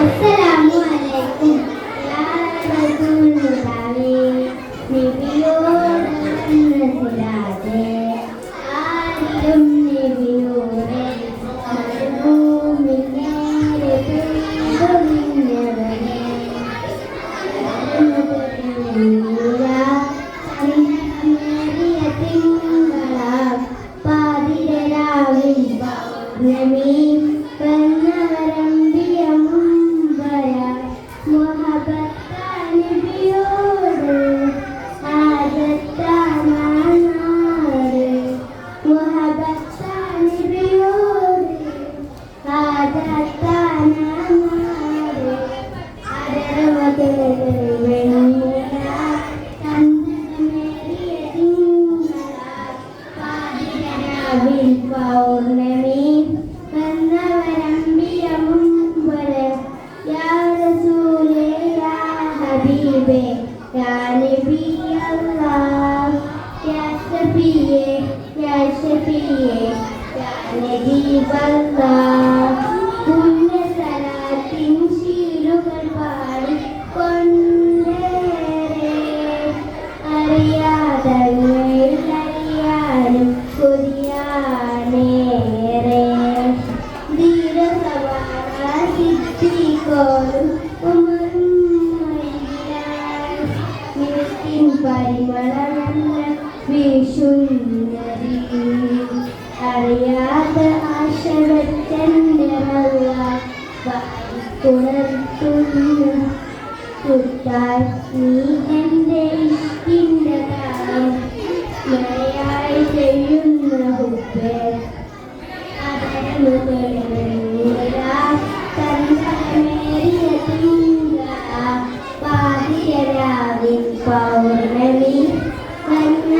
അസ്സലാമു അലൈക്കും യാ റസൂലുള്ളാഹി നബിയോട് സിറാജേ ആരിലും നബിയോടെ മർഹൂമിനെ തുല്യവനെ പാതിരാവിൽ പൗർണമി പൗർണമി വന്നവരമ്പിയ മുമ്പ് യാ റസൂലേ യാ ഹബീബേ യാ നബി അല്ലാഹ് യാ ശഫീയേ യാ ശഫീയേ യാ നബീബ് അല്ലാഹ് പുണ്യ സലാത്തിൻ ശീലുകൾ പാടിക്കൊണ്ടേറെ അറിയാതറിയാനും കൊതിയാനേറെ ധീരസവാര സിദ്ധിക്കോലും ഉമർത്തിൻ പരിമളമെന്ന വീശുന്നതി അറിയാത്ത ആശവച്ചെന്നിറങ്ങ വായിക്കുണർത്തുന്നു കുത്തായി നീ എൻ്റെ ഇഷ്ടിൻ്റെ കാലം മഴയായി ചെയ്യുന്ന ഹുബേ പാതിരാവിൻ പൗർണമി വന്ന